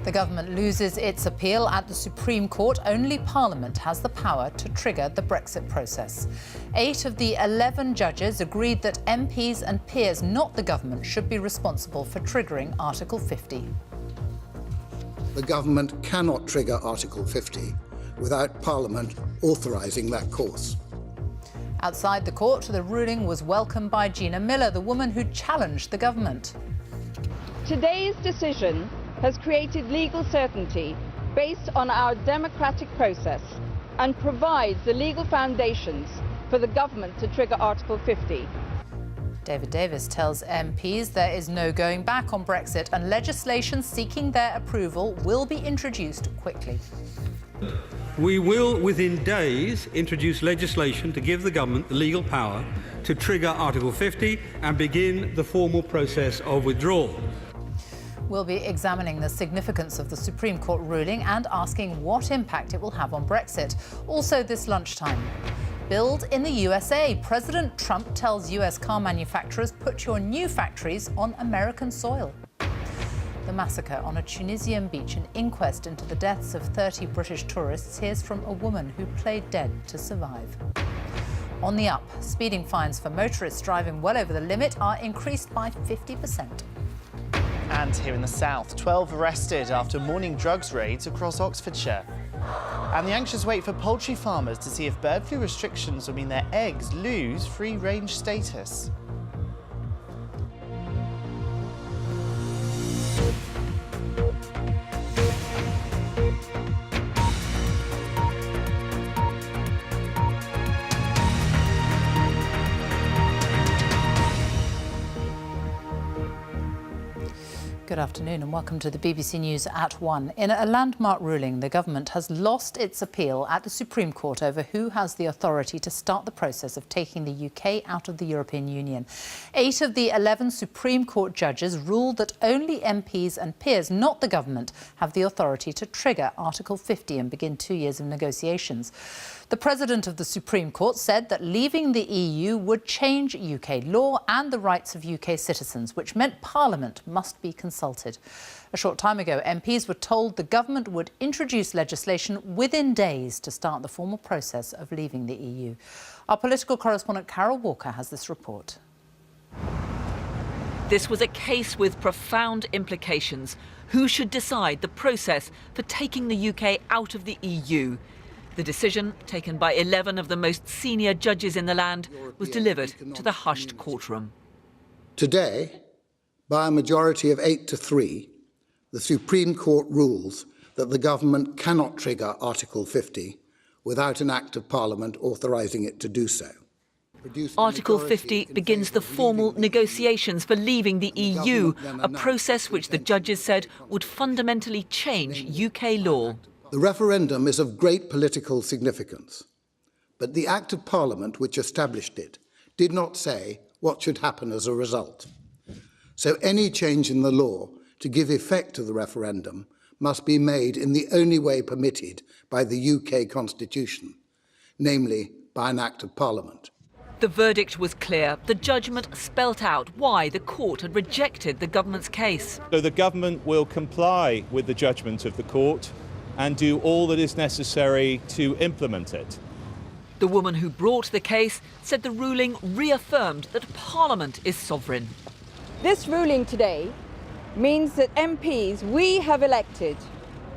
The government loses its appeal at the Supreme Court. Only Parliament has the power to trigger the Brexit process. 8 of the 11 judges agreed that MPs and peers, not the government, should be responsible for triggering Article 50. The government cannot trigger Article 50 without Parliament authorising that course. Outside the court, the ruling was welcomed by Gina Miller, the woman who challenged the government. Today's decision has created legal certainty based on our democratic process and provides the legal foundations for the government to trigger Article 50. David Davis tells MPs there is no going back on Brexit and legislation seeking their approval will be introduced quickly. We will, within days, introduce legislation to give the government the legal power to trigger Article 50 and begin the formal process of withdrawal. We'll be examining the significance of the Supreme Court ruling and asking what impact it will have on Brexit. Also this lunchtime, build in the USA. President Trump tells US car manufacturers, put your new factories on American soil. The massacre on a Tunisian beach, an inquest into the deaths of 30 British tourists, hears from a woman who played dead to survive. On the up, speeding fines for motorists driving well over the limit are increased by 50%. And here in the south, 12 arrested after morning drugs raids across Oxfordshire. And the anxious wait for poultry farmers to see if bird flu restrictions will mean their eggs lose free-range status. Good afternoon and welcome to the BBC News at 1. In a landmark ruling, the government has lost its appeal at the Supreme Court over who has the authority to start the process of taking the UK out of the European Union. 8 of the 11 Supreme Court judges ruled that only MPs and peers, not the government, have the authority to trigger Article 50 and begin 2 years of negotiations. The President of the Supreme Court said that leaving the EU would change UK law and the rights of UK citizens, which meant Parliament must be consulted. A short time ago, MPs were told the government would introduce legislation within days to start the formal process of leaving the EU. Our political correspondent Carol Walker has this report. This was a case with profound implications. Who should decide the process for taking the UK out of the EU? The decision, taken by 11 of the most senior judges in the land, was delivered to the hushed courtroom. Today, by a majority of 8 to 3, the Supreme Court rules that the government cannot trigger Article 50 without an Act of Parliament authorising it to do so. Article 50 begins the formal negotiations for leaving the EU, a process which the judges said would fundamentally change UK law. The referendum is of great political significance, but the Act of Parliament which established it did not say what should happen as a result. So any change in the law to give effect to the referendum must be made in the only way permitted by the UK Constitution, namely by an Act of Parliament. The verdict was clear. The judgment spelt out why the court had rejected the government's case. So the government will comply with the judgment of the court and do all that is necessary to implement it. The woman who brought the case said the ruling reaffirmed that Parliament is sovereign. This ruling today means that MPs we have elected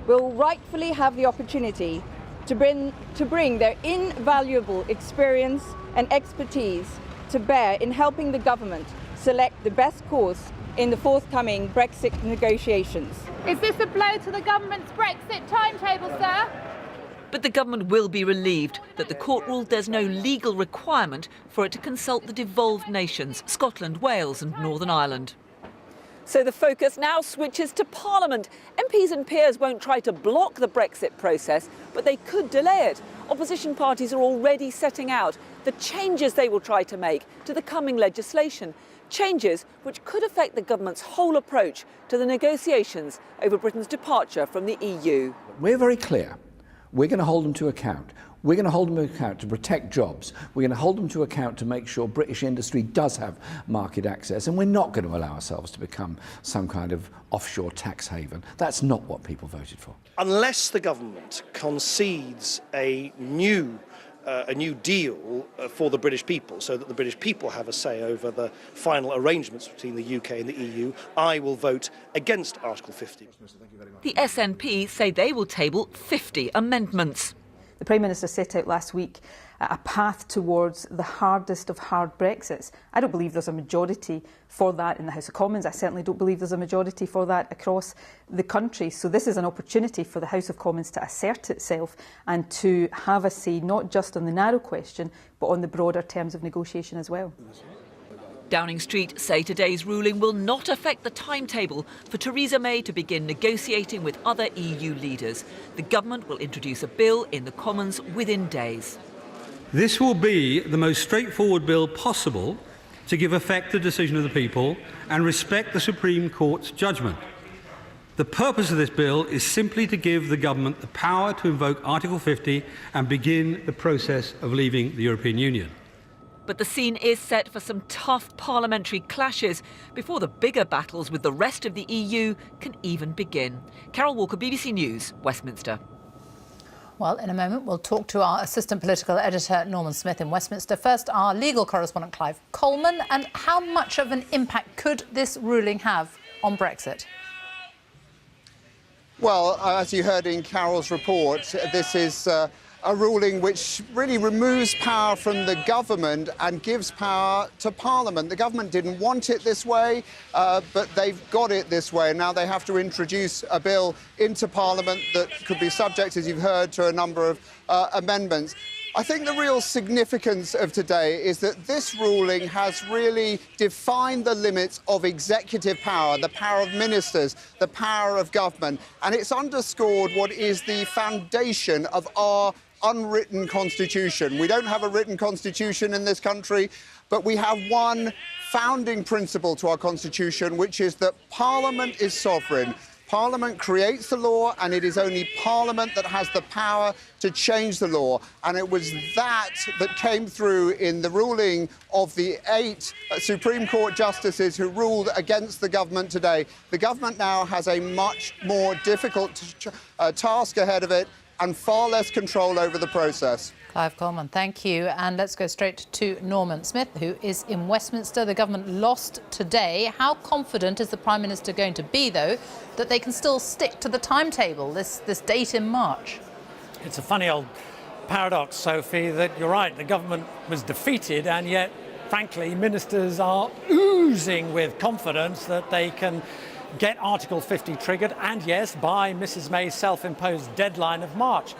will rightfully have the opportunity to bring their invaluable experience and expertise to bear in helping the government select the best course in the forthcoming Brexit negotiations. Is this a blow to the government's Brexit timetable, sir? But the government will be relieved that the court ruled there's no legal requirement for it to consult the devolved nations, Scotland, Wales and Northern Ireland. So the focus now switches to Parliament. MPs and peers won't try to block the Brexit process, but they could delay it. Opposition parties are already setting out the changes they will try to make to the coming legislation. Changes which could affect the government's whole approach to the negotiations over Britain's departure from the EU. We're very clear. We're going to hold them to account. We're going to hold them to account to protect jobs. We're going to hold them to account to make sure British industry does have market access, and we're not going to allow ourselves to become some kind of offshore tax haven. That's not what people voted for. Unless the government concedes a new deal for the British people, so that the British people have a say over the final arrangements between the UK and the EU, I will vote against Article 50. The SNP say they will table 50 amendments. The Prime Minister set out last week a path towards the hardest of hard Brexits. I don't believe there's a majority for that in the House of Commons. I certainly don't believe there's a majority for that across the country. So this is an opportunity for the House of Commons to assert itself and to have a say not just on the narrow question, but on the broader terms of negotiation as well. Downing Street say today's ruling will not affect the timetable for Theresa May to begin negotiating with other EU leaders. The government will introduce a bill in the Commons within days. This will be the most straightforward bill possible to give effect to the decision of the people and respect the Supreme Court's judgment. The purpose of this bill is simply to give the government the power to invoke Article 50 and begin the process of leaving the European Union. But the scene is set for some tough parliamentary clashes before the bigger battles with the rest of the EU can even begin. Carol Walker, BBC News, Westminster. Well, in a moment, we'll talk to our assistant political editor, Norman Smith, in Westminster. First, our legal correspondent, Clive Coleman. And how much of an impact could this ruling have on Brexit? Well, as you heard in Carol's report, this is a ruling which really removes power from the government and gives power to Parliament. The government didn't want it this way, but they've got it this way. Now they have to introduce a bill into Parliament that could be subject, as you've heard, to a number of amendments. I think the real significance of today is that this ruling has really defined the limits of executive power, the power of ministers, the power of government, and it's underscored what is the foundation of our unwritten constitution. We don't have a written constitution in this country, but we have one founding principle to our constitution, which is that Parliament is sovereign. Parliament creates the law, and it is only Parliament that has the power to change the law. And it was that came through in the ruling of the 8 Supreme Court justices who ruled against the government today. The government now has a much more difficult task ahead of it and far less control over the process. Clive Coleman, thank you. And let's go straight to Norman Smith, who is in Westminster. The government lost today. How confident is the Prime Minister going to be, though, that they can still stick to the timetable, this date in March? It's a funny old paradox, Sophie, that you're right, the government was defeated, and yet, frankly, ministers are oozing with confidence that they can get Article 50 triggered, and yes, by Mrs May's self-imposed deadline of March.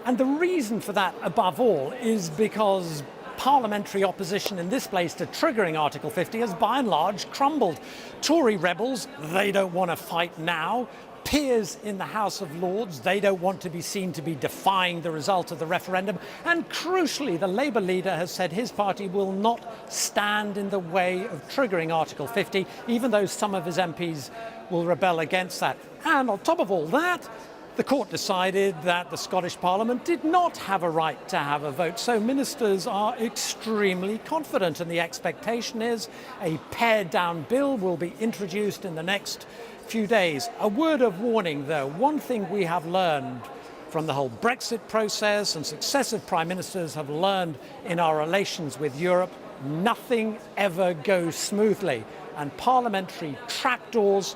And the reason for that, above all, is because parliamentary opposition in this place to triggering Article 50 has by and large crumbled. Tory rebels, they don't want to fight now. Peers in the House of Lords, they don't want to be seen to be defying the result of the referendum. And crucially, the Labour leader has said his party will not stand in the way of triggering Article 50, even though some of his MPs will rebel against that. And on top of all that, the court decided that the Scottish Parliament did not have a right to have a vote. So ministers are extremely confident, and the expectation is a pared-down bill will be introduced in the next few days. A word of warning, though. One thing we have learned from the whole Brexit process, and successive prime ministers have learned in our relations with Europe, nothing ever goes smoothly, and parliamentary trapdoors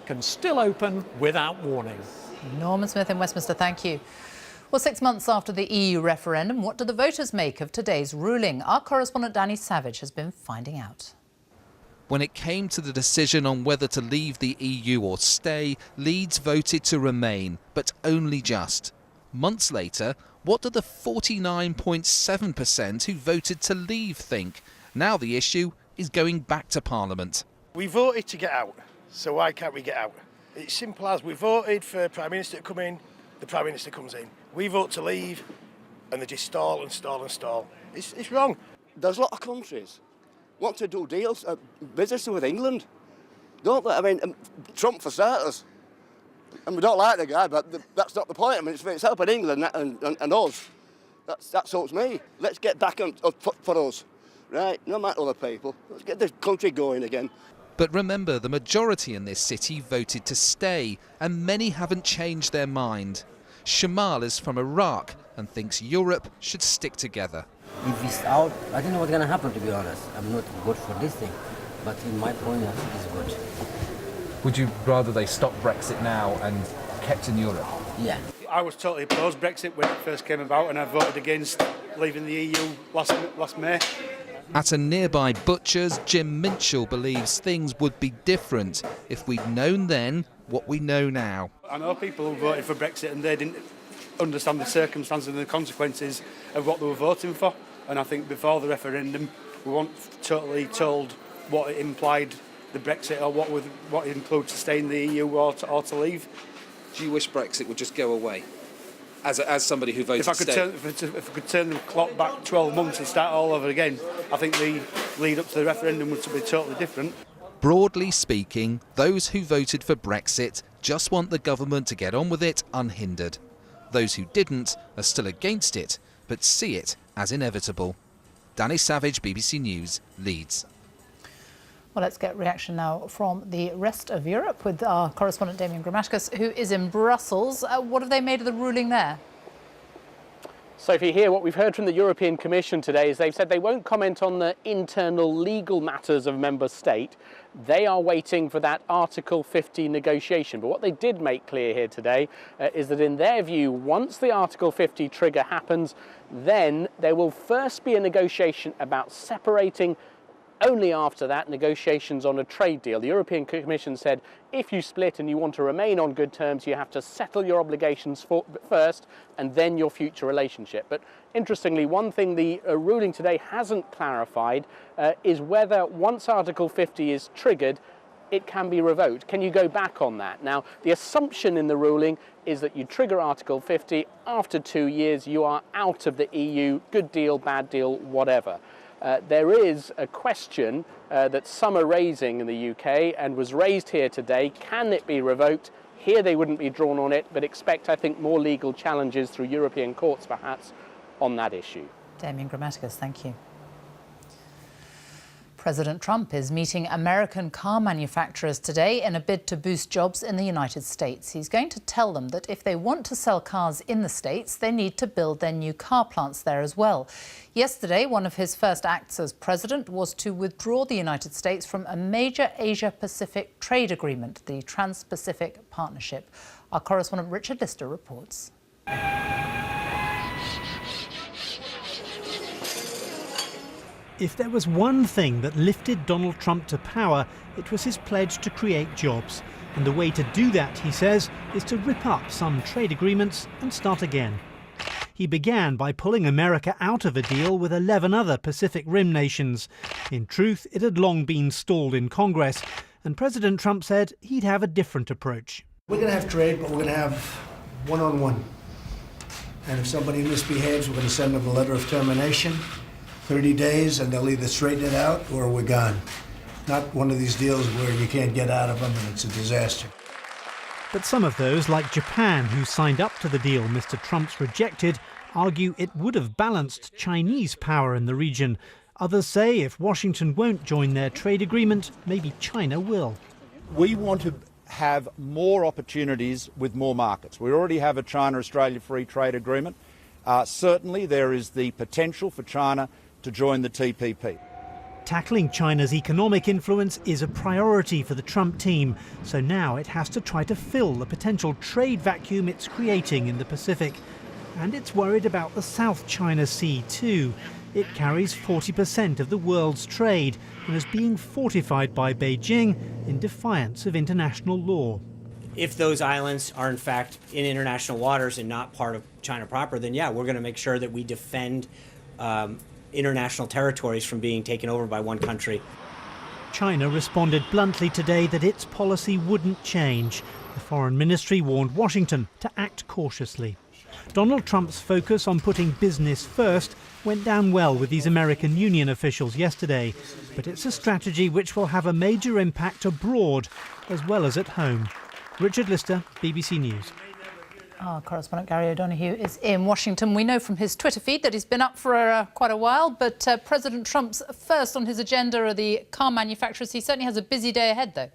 can still open without warning. Norman Smith in Westminster, thank you. Well, 6 months after the EU referendum, what do the voters make of today's ruling? Our correspondent Danny Savage has been finding out. When it came to the decision on whether to leave the EU or stay, Leeds voted to remain, but only just. Months later, what do the 49.7% who voted to leave think? Now the issue is going back to Parliament. We voted to get out, so why can't we get out? It's simple as we voted for Prime Minister to come in, the Prime Minister comes in. We vote to leave, and they just stall and stall and stall. It's wrong. There's a lot of countries want to do deals, business with England, don't they? I mean, Trump for starters. And we don't like the guy, but that's not the point. I mean, it's helping England and us. That suits me. Let's get back on for us, right? No matter other people. Let's get the country going again. But remember, the majority in this city voted to stay, and many haven't changed their mind. Shamal is from Iraq and thinks Europe should stick together. If it's out, I don't know what's going to happen, to be honest. I'm not good for this thing, but in my point, I think it's good. Would you rather they stop Brexit now and kept in Europe? Yeah. I was totally opposed Brexit when it first came about, and I voted against leaving the EU last May. At a nearby butcher's, Jim Minchell believes things would be different if we'd known then what we know now. I know people who voted for Brexit and they didn't understand the circumstances and the consequences of what they were voting for. And I think before the referendum, we weren't totally told what it implied, the Brexit, or what it includes to stay in the EU or to leave. Do you wish Brexit would just go away? As somebody who voted if I could turn the clock back 12 months and start all over again, I think the lead up to the referendum would be totally different. Broadly speaking, those who voted for Brexit just want the government to get on with it unhindered. Those who didn't are still against it, but see it as inevitable. Danny Savage, BBC News, Leeds. Well, let's get reaction now from the rest of Europe with our correspondent Damian Grammaticus, who is in Brussels. What have they made of the ruling there? Sophie, here what we've heard from the European Commission today is they've said they won't comment on the internal legal matters of a member state. They are waiting for that Article 50 negotiation. But what they did make clear here today is that in their view, once the Article 50 trigger happens, then there will first be a negotiation about separating. Only after that, negotiations on a trade deal. The European Commission said if you split and you want to remain on good terms, you have to settle your obligations first and then your future relationship. But interestingly, one thing the ruling today hasn't clarified is whether once Article 50 is triggered, it can be revoked. Can you go back on that? Now, the assumption in the ruling is that you trigger Article 50, after 2 years you are out of the EU, good deal, bad deal, whatever. There is a question that some are raising in the UK and was raised here today. Can it be revoked? Here they wouldn't be drawn on it, but expect, I think, more legal challenges through European courts, perhaps, on that issue. Damian Grammaticus, thank you. President Trump is meeting American car manufacturers today in a bid to boost jobs in the United States. He's going to tell them that if they want to sell cars in the States, they need to build their new car plants there as well. Yesterday, one of his first acts as president was to withdraw the United States from a major Asia-Pacific trade agreement, the Trans-Pacific Partnership. Our correspondent Richard Lister reports. If there was one thing that lifted Donald Trump to power, it was his pledge to create jobs. And the way to do that, he says, is to rip up some trade agreements and start again. He began by pulling America out of a deal with 11 other Pacific Rim nations. In truth, it had long been stalled in Congress, and President Trump said he'd have a different approach. We're going to have trade, but we're going to have one-on-one. And if somebody misbehaves, we're going to send them a letter of termination. 30 days, and they'll either straighten it out or we're gone. Not one of these deals where you can't get out of them and it's a disaster. But some of those, like Japan, who signed up to the deal Mr. Trump's rejected, argue it would have balanced Chinese power in the region. Others say if Washington won't join their trade agreement, maybe China will. We want to have more opportunities with more markets. We already have a China-Australia free trade agreement. Certainly there is the potential for China to join the TPP. Tackling China's economic influence is a priority for the Trump team, so now it has to try to fill the potential trade vacuum it's creating in the Pacific. And it's worried about the South China Sea too. It carries 40% of the world's trade and is being fortified by Beijing in defiance of international law. If those islands are in fact in international waters and not part of China proper, then yeah, we're going to make sure that we defend international territories from being taken over by one country. China responded bluntly today that its policy wouldn't change. The Foreign Ministry warned Washington to act cautiously. Donald Trump's focus on putting business first went down well with these American Union officials yesterday, but it's a strategy which will have a major impact abroad as well as at home. Richard Lister, BBC News. Our correspondent Gary O'Donoghue is in Washington. We know from his Twitter feed that he's been up for quite a while, but President Trump's first on his agenda are the car manufacturers. He certainly has a busy day ahead, though.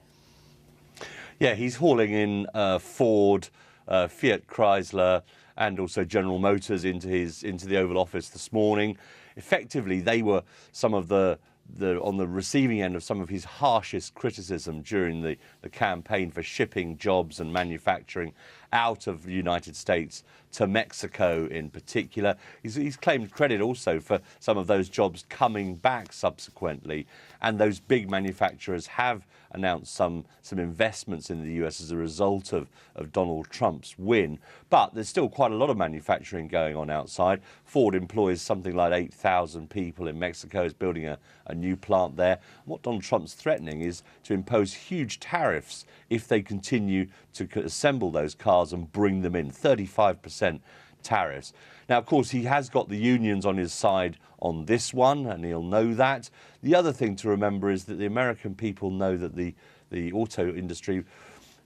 Yeah, he's hauling in Ford, Fiat Chrysler and also General Motors into the Oval Office this morning. Effectively, they were some of the on the receiving end of some of his harshest criticism during the campaign for shipping jobs and manufacturing out of the United States to Mexico in particular. He's claimed credit also for some of those jobs coming back subsequently, and those big manufacturers have announced some investments in the US as a result of Donald Trump's win. But there's still quite a lot of manufacturing going on outside. Ford employs something like 8,000 people in Mexico, is building a new plant there. What Donald Trump's threatening is to impose huge tariffs if they continue to assemble those cars and bring them in, 35% tariffs. Now, of course, he has got the unions on his side on this one, and he'll know that. The other thing to remember is that the American people know that the auto industry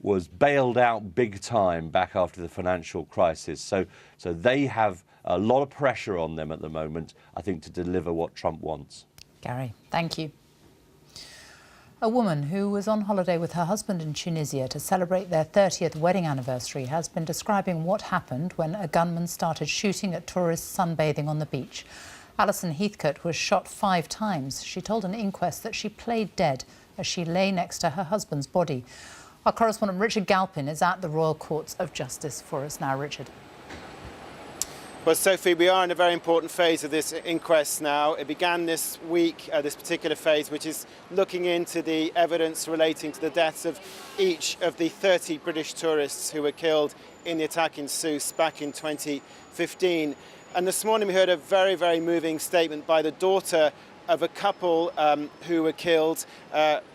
was bailed out big time back after the financial crisis. So they have a lot of pressure on them at the moment, I think, to deliver what Trump wants. Gary, thank you. A woman who was on holiday with her husband in Tunisia to celebrate their 30th wedding anniversary has been describing what happened when a gunman started shooting at tourists sunbathing on the beach. Alison Heathcote was shot 5 times. She told an inquest that she played dead as she lay next to her husband's body. Our correspondent Richard Galpin is at the Royal Courts of Justice for us now. Richard. Well, Sophie, we are in a very important phase of this inquest now. It began this week, this particular phase, which is looking into the evidence relating to the deaths of each of the 30 British tourists who were killed in the attack in Sousse back in 2015. And this morning we heard a very, very moving statement by the daughter of a couple who were killed.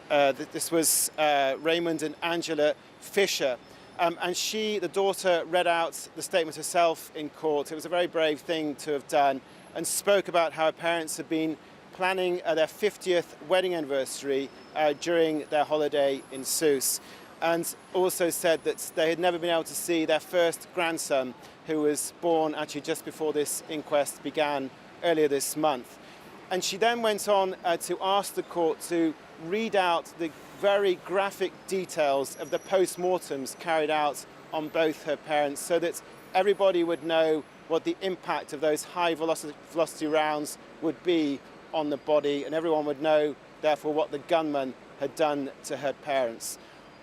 This was Raymond and Angela Fisher. And she, the daughter, read out the statement herself in court. It was a very brave thing to have done, and spoke about how her parents had been planning their 50th wedding anniversary during their holiday in Sousse, and also said that they had never been able to see their first grandson, who was born actually just before this inquest began earlier this month. And she then went on to ask the court to read out the very graphic details of the post-mortems carried out on both her parents, so that everybody would know what the impact of those high velocity rounds would be on the body, and everyone would know, therefore, what the gunman had done to her parents.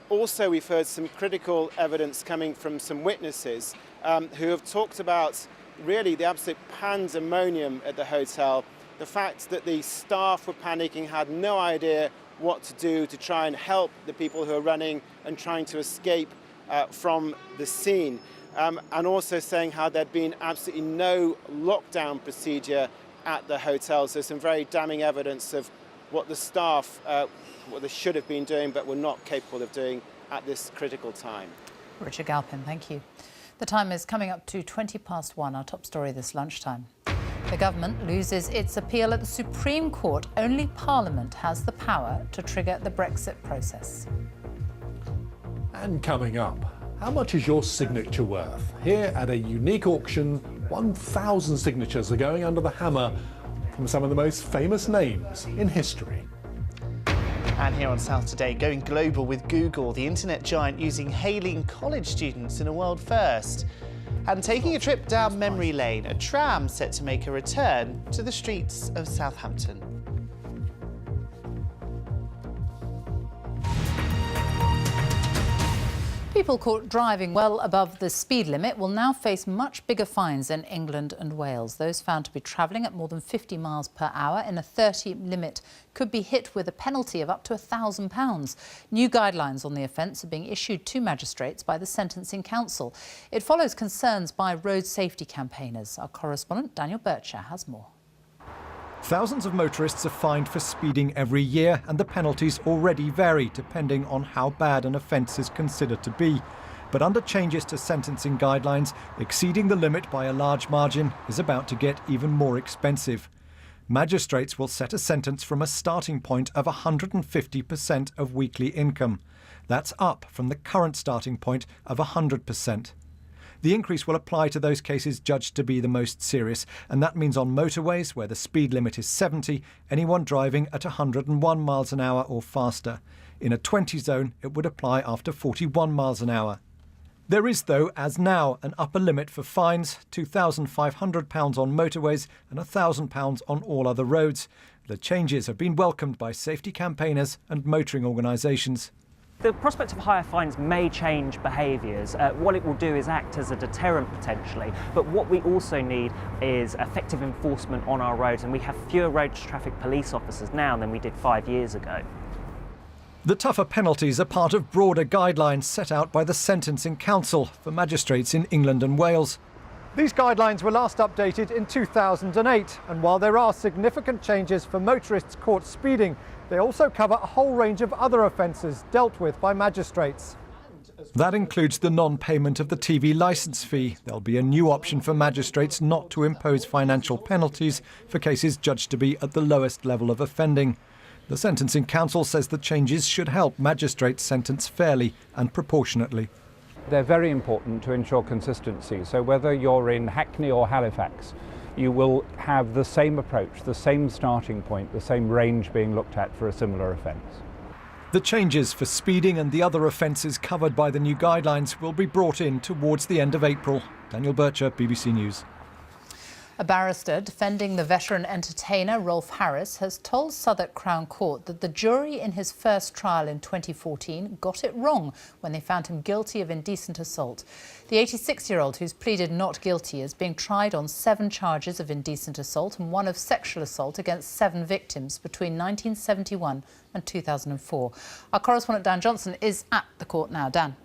Also, we've heard some critical evidence coming from some witnesses who have talked about really the absolute pandemonium at the hotel, the fact that the staff were panicking, had no idea what to do to try and help the people who are running and trying to escape from the scene. And also saying how there'd been absolutely no lockdown procedure at the hotel. So some very damning evidence of what the staff, what they should have been doing but were not capable of doing at this critical time. Richard Galpin, thank you. The time is coming up to 1:20, our top story this lunchtime. The government loses its appeal at the Supreme Court. Only Parliament has the power to trigger the Brexit process. And coming up, how much is your signature worth? Here at a unique auction, 1,000 signatures are going under the hammer from some of the most famous names in history. And here on South Today, going global with Google, the internet giant using hailing college students in a world first. And taking a trip down memory lane, a tram set to make a return to the streets of Southampton. People caught driving well above the speed limit will now face much bigger fines in England and Wales. Those found to be travelling at more than 50 miles per hour in a 30 limit could be hit with a penalty of up to £1,000. New guidelines on the offence are being issued to magistrates by the Sentencing Council. It follows concerns by road safety campaigners. Our correspondent Daniel Bircher has more. Thousands of motorists are fined for speeding every year, and the penalties already vary depending on how bad an offence is considered to be. But under changes to sentencing guidelines, exceeding the limit by a large margin is about to get even more expensive. Magistrates will set a sentence from a starting point of 150% of weekly income. That's up from the current starting point of 100%. The increase will apply to those cases judged to be the most serious, and that means on motorways where the speed limit is 70, anyone driving at 101 miles an hour or faster. In a 20 zone, it would apply after 41 miles an hour. There is, though, as now, an upper limit for fines, £2,500 on motorways and £1,000 on all other roads. The changes have been welcomed by safety campaigners and motoring organisations. The prospect of higher fines may change behaviours. What it will do is act as a deterrent potentially, but what we also need is effective enforcement on our roads, and we have fewer road traffic police officers now than we did 5 years ago. The tougher penalties are part of broader guidelines set out by the Sentencing Council for magistrates in England and Wales. These guidelines were last updated in 2008, and while there are significant changes for motorists caught speeding, they also cover a whole range of other offences dealt with by magistrates. That includes the non-payment of the TV licence fee. There'll be a new option for magistrates not to impose financial penalties for cases judged to be at the lowest level of offending. The Sentencing Council says the changes should help magistrates sentence fairly and proportionately. They're very important to ensure consistency. So whether you're in Hackney or Halifax, you will have the same approach, the same starting point, the same range being looked at for a similar offence. The changes for speeding and the other offences covered by the new guidelines will be brought in towards the end of April. Daniel Bircher, BBC News. A barrister defending the veteran entertainer Rolf Harris has told Southwark Crown Court that the jury in his first trial in 2014 got it wrong when they found him guilty of indecent assault. The 86-year-old, who's pleaded not guilty, is being tried on 7 charges of indecent assault and 1 of sexual assault against 7 victims between 1971 and 2004. Our correspondent Dan Johnson is at the court now. Dan.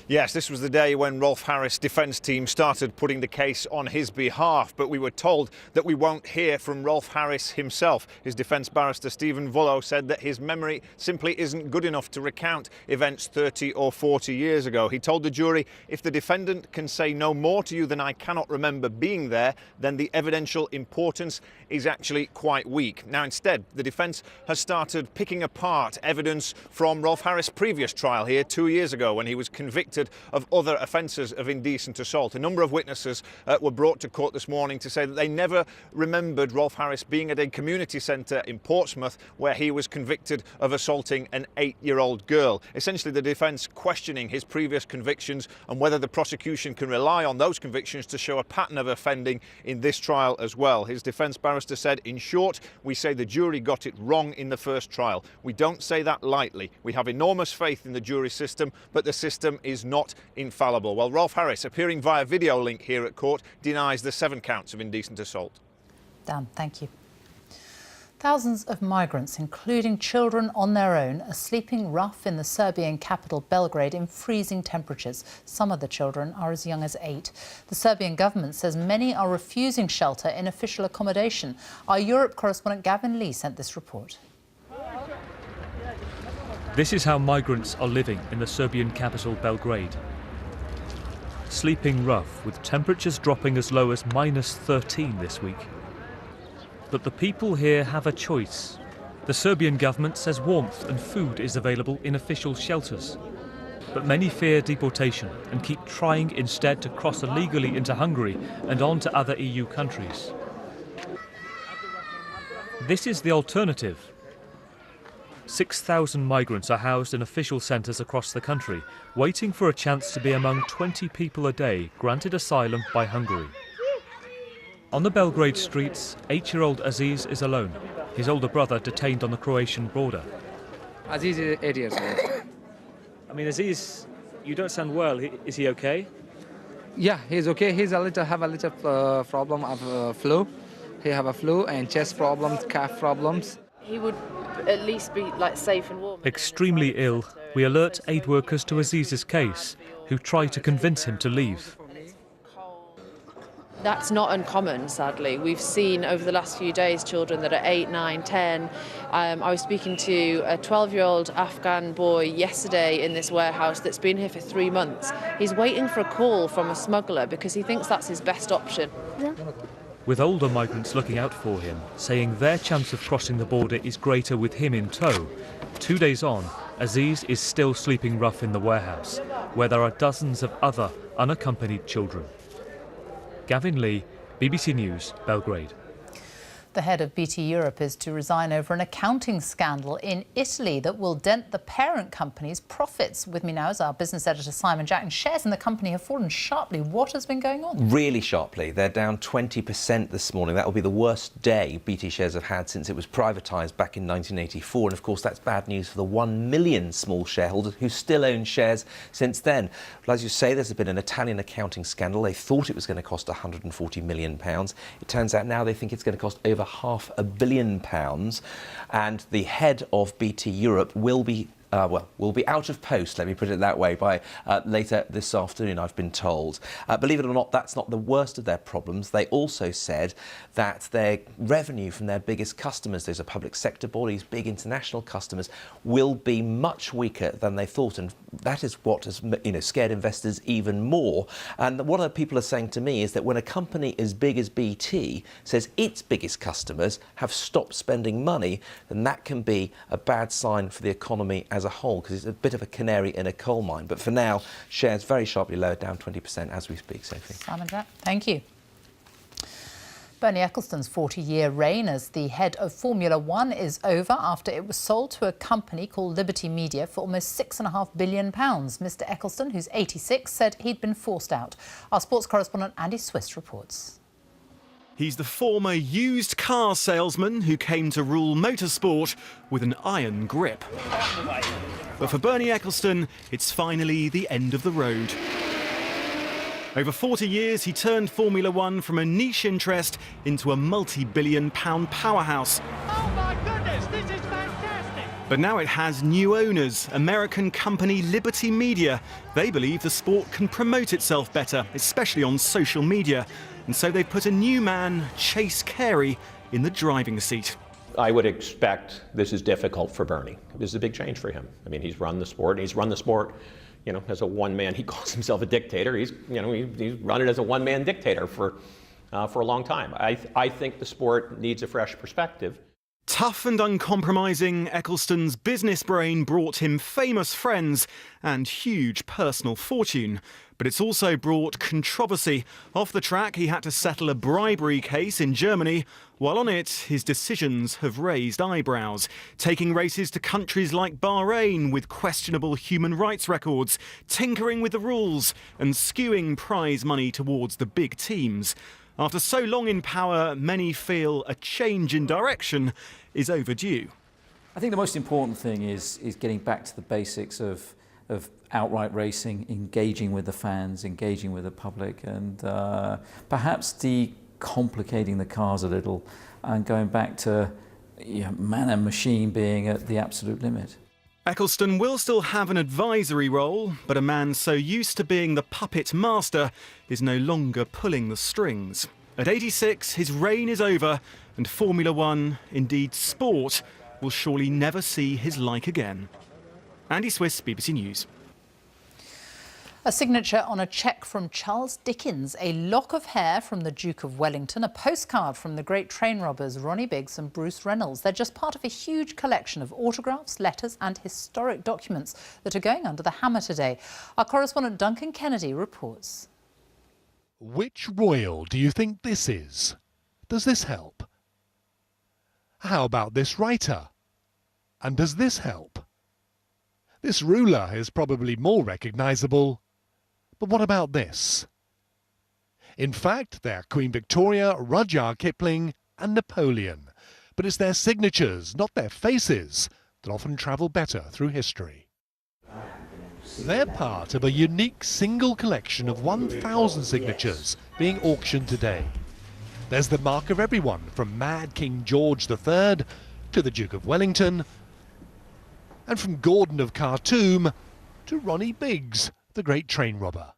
Yes, this was the day when Rolf Harris' defence team started putting the case on his behalf, but we were told that we won't hear from Rolf Harris himself. His defence barrister Stephen Vullo said that his memory simply isn't good enough to recount events 30 or 40 years ago. He told the jury, if the defendant can say no more to you than I cannot remember being there, then the evidential importance is actually quite weak. Now, instead, the defence has started picking apart evidence from Rolf Harris' previous trial here 2 years ago when he was convicted of other offences of indecent assault. A number of witnesses were brought to court this morning to say that they never remembered Rolf Harris being at a community centre in Portsmouth where he was convicted of assaulting an 8-year-old girl. Essentially, the defence questioning his previous convictions and whether the prosecution can rely on those convictions to show a pattern of offending in this trial as well. His defence barrister said, in short, we say the jury got it wrong in the first trial. We don't say that lightly. We have enormous faith in the jury system, but the system is not infallible. Well, Rolf Harris, appearing via video link here at court, denies the 7 counts of indecent assault. Dan, thank you. Thousands of migrants, including children on their own, are sleeping rough in the Serbian capital Belgrade in freezing temperatures. Some of the children are as young as 8. The Serbian government says many are refusing shelter in official accommodation. Our Europe correspondent Gavin Lee sent this report. This is how migrants are living in the Serbian capital Belgrade. Sleeping rough, with temperatures dropping as low as -13 this week. But the people here have a choice. The Serbian government says warmth and food is available in official shelters. But many fear deportation and keep trying instead to cross illegally into Hungary and on to other EU countries. This is the alternative. 6,000 migrants are housed in official centres across the country, waiting for a chance to be among 20 people a day granted asylum by Hungary. On the Belgrade streets, 8-year-old Aziz is alone, his older brother detained on the Croatian border. Aziz is 8 years old. I mean, Aziz, you don't sound well. Is he okay? Yeah, he's okay. He's have a little problem of flu. He have a flu and chest problems, calf problems. He would at least be safe and warm. Extremely ill, we alert aid workers to Aziz's case, who try to convince him to leave. That's not uncommon, sadly. We've seen over the last few days children that are 8, 9, 10. I was speaking to a 12-year-old Afghan boy yesterday in this warehouse that's been here for 3 months. He's waiting for a call from a smuggler because he thinks that's his best option. With older migrants looking out for him, saying their chance of crossing the border is greater with him in tow, 2 days on, Aziz is still sleeping rough in the warehouse, where there are dozens of other unaccompanied children. Gavin Lee, BBC News, Belgrade. The head of BT Europe is to resign over an accounting scandal in Italy that will dent the parent company's profits. With me now is our business editor, Simon Jack. And shares in the company have fallen sharply. What has been going on? Really sharply. They're down 20% this morning. That will be the worst day BT shares have had since it was privatised back in 1984. And of course, that's bad news for the 1 million small shareholders who still own shares since then. Well, as you say, there's been an Italian accounting scandal. They thought it was going to cost £140 million. It turns out now they think it's going to cost over £500 million, and the head of BT Europe will be out of post, let me put it that way, by later this afternoon, I've been told. Believe it or not, that's not the worst of their problems. They also said that their revenue from their biggest customers, those are public sector bodies, big international customers, will be much weaker than they thought, and that is what has scared investors even more. And what people are saying to me is that when a company as big as BT says its biggest customers have stopped spending money, then that can be a bad sign for the economy as a whole, because it's a bit of a canary in a coal mine. But for now, shares very sharply lower, down 20% as we speak, Sophie. Simon Jack, thank you. Bernie Ecclestone's 40-year reign as the head of Formula One is over after it was sold to a company called Liberty Media for almost £6.5 billion. Mr Ecclestone, who's 86, said he'd been forced out. Our sports correspondent Andy Swiss reports. He's the former used car salesman who came to rule motorsport with an iron grip. But for Bernie Ecclestone, it's finally the end of the road. Over 40 years, he turned Formula One from a niche interest into a multi-billion-pound powerhouse. Oh my goodness, this is fantastic! But now it has new owners, American company Liberty Media. They believe the sport can promote itself better, especially on social media. And so they've put a new man, Chase Carey, in the driving seat. I would expect this is difficult for Bernie. This is a big change for him. I mean, he's run the sport, as a one-man. He calls himself a dictator. He's run it as a one-man dictator for a long time. I think the sport needs a fresh perspective. Tough and uncompromising, Ecclestone's business brain brought him famous friends and huge personal fortune. But it's also brought controversy. Off the track, he had to settle a bribery case in Germany. While on it, his decisions have raised eyebrows. Taking races to countries like Bahrain with questionable human rights records, tinkering with the rules and skewing prize money towards the big teams. After so long in power, many feel a change in direction is overdue. I think the most important thing is getting back to the basics of outright racing, engaging with the fans, engaging with the public, and perhaps decomplicating the cars a little and going back to man and machine being at the absolute limit. Ecclestone will still have an advisory role, but a man so used to being the puppet master is no longer pulling the strings. At 86, his reign is over, and Formula One, indeed sport, will surely never see his like again. Andy Swiss, BBC News. A signature on a cheque from Charles Dickens, a lock of hair from the Duke of Wellington, a postcard from the great train robbers Ronnie Biggs and Bruce Reynolds. They're just part of a huge collection of autographs, letters and historic documents that are going under the hammer today. Our correspondent Duncan Kennedy reports. Which royal do you think this is? Does this help? How about this writer? And does this help? This ruler is probably more recognisable. But what about this? In fact, they're Queen Victoria, Rudyard Kipling and Napoleon. But it's their signatures, not their faces, that often travel better through history. They're part of a unique single collection of 1,000 signatures being auctioned today. There's the mark of everyone from Mad King George III to the Duke of Wellington, and from Gordon of Khartoum to Ronnie Biggs, the great train robber.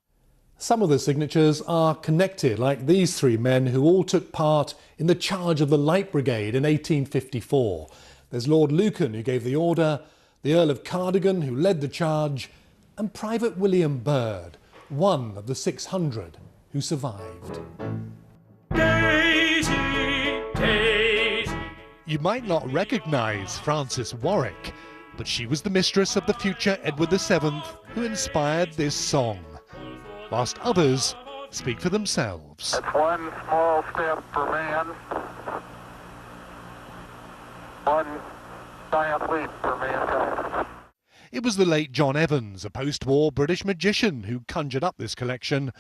Some of the signatures are connected, like these three men who all took part in the charge of the Light Brigade in 1854. There's Lord Lucan, who gave the order, the Earl of Cardigan, who led the charge, and Private William Byrd, one of the 600 who survived. Daisy, Daisy. You might not recognise Francis Warwick, But she was the mistress of the future Edward VII who inspired this song, whilst others speak for themselves. It's one small step for man, one giant leap for mankind. It was the late John Evans, a post-war British magician, who conjured up this collection.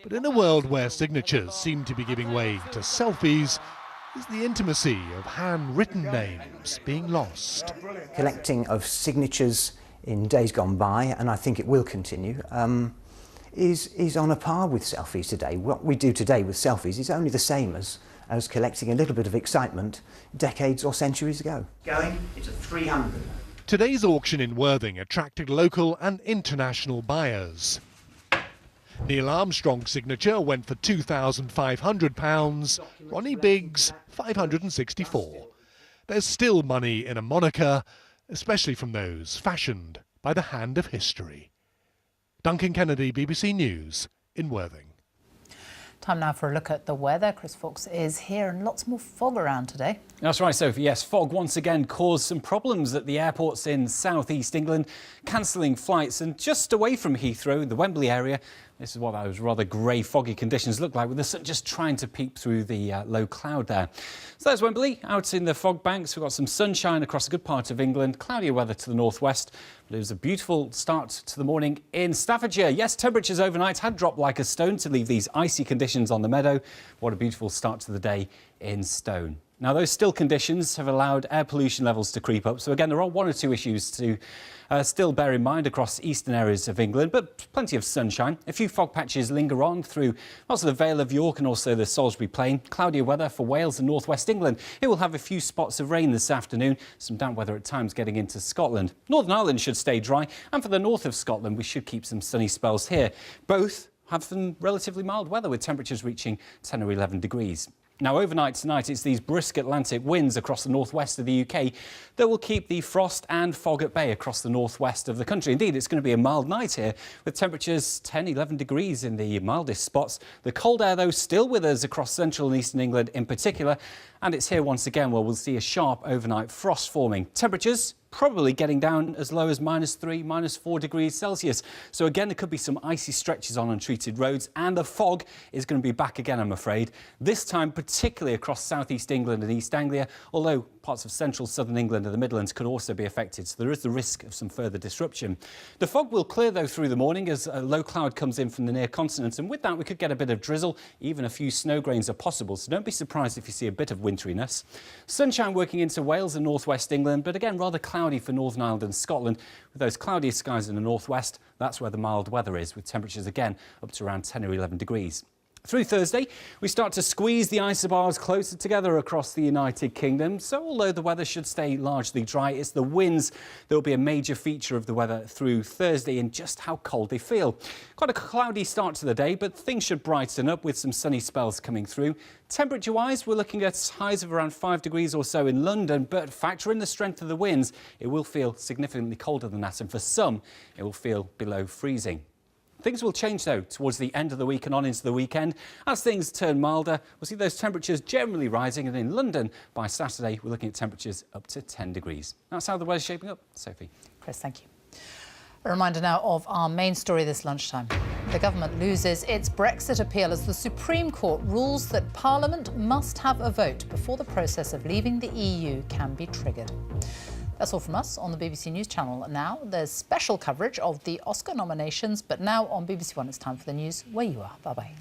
But in a world where signatures seem to be giving way to selfies, is the intimacy of handwritten names being lost. Collecting of signatures in days gone by, and I think it will continue, is on a par with selfies today. What we do today with selfies is only the same as collecting a little bit of excitement decades or centuries ago. Going, it's a 300. Today's auction in Worthing attracted local and international buyers. Neil Armstrong's signature went for £2,500, Ronnie Biggs £564. There's still money in a moniker, especially from those fashioned by the hand of history. Duncan Kennedy, BBC News in Worthing. Time now for a look at the weather. Chris Fox is here and lots more fog around today. That's right, Sophie. Yes, fog once again caused some problems at the airports in southeast England, cancelling flights. And just away from Heathrow, the Wembley area, this is what those rather grey, foggy conditions look like, with the sun just trying to peep through the low cloud there. So there's Wembley. Out in the fog banks, we've got some sunshine across a good part of England, cloudier weather to the northwest. But it was a beautiful start to the morning in Staffordshire. Yes, temperatures overnight had dropped like a stone to leave these icy conditions on the meadow. What a beautiful start to the day in Stone. Now, those still conditions have allowed air pollution levels to creep up. So again, there are one or two issues to still bear in mind across eastern areas of England, but plenty of sunshine. A few fog patches linger on through most of the Vale of York and also the Salisbury Plain. Cloudier weather for Wales and northwest England. It will have a few spots of rain this afternoon. Some damp weather at times getting into Scotland. Northern Ireland should stay dry, and for the north of Scotland, we should keep some sunny spells here. Both have some relatively mild weather with temperatures reaching 10 or 11 degrees. Now, overnight tonight, it's these brisk Atlantic winds across the northwest of the UK that will keep the frost and fog at bay across the northwest of the country. Indeed, it's going to be a mild night here with temperatures 10, 11 degrees in the mildest spots. The cold air, though, still with us across central and eastern England in particular. And it's here once again where we'll see a sharp overnight frost forming. Temperatures probably getting down as low as -3, -4 degrees Celsius. So again, there could be some icy stretches on untreated roads, and the fog is going to be back again, I'm afraid. This time, particularly across southeast England and East Anglia, although parts of central southern England and the Midlands could also be affected, so there is the risk of some further disruption. The fog will clear, though, through the morning as a low cloud comes in from the near continent, and with that we could get a bit of drizzle. Even a few snow grains are possible, so don't be surprised if you see a bit of winteriness. Sunshine working into Wales and northwest England, but again rather cloudy for Northern Ireland and Scotland. With those cloudier skies in the northwest, that's where the mild weather is, with temperatures again up to around 10 or 11 degrees. Through Thursday, we start to squeeze the isobars closer together across the United Kingdom. So although the weather should stay largely dry, it's the winds that will be a major feature of the weather through Thursday and just how cold they feel. Quite a cloudy start to the day, but things should brighten up with some sunny spells coming through. Temperature-wise, we're looking at highs of around 5 degrees or so in London, but factor in the strength of the winds, it will feel significantly colder than that, and for some, it will feel below freezing. Things will change, though, towards the end of the week and on into the weekend. As things turn milder, we'll see those temperatures generally rising, and in London, by Saturday, we're looking at temperatures up to 10 degrees. That's how the weather's shaping up. Sophie. Chris, thank you. A reminder now of our main story this lunchtime. The government loses its Brexit appeal as the Supreme Court rules that Parliament must have a vote before the process of leaving the EU can be triggered. That's all from us on the BBC News channel. Now there's special coverage of the Oscar nominations, but now on BBC One it's time for the news where you are. Bye-bye.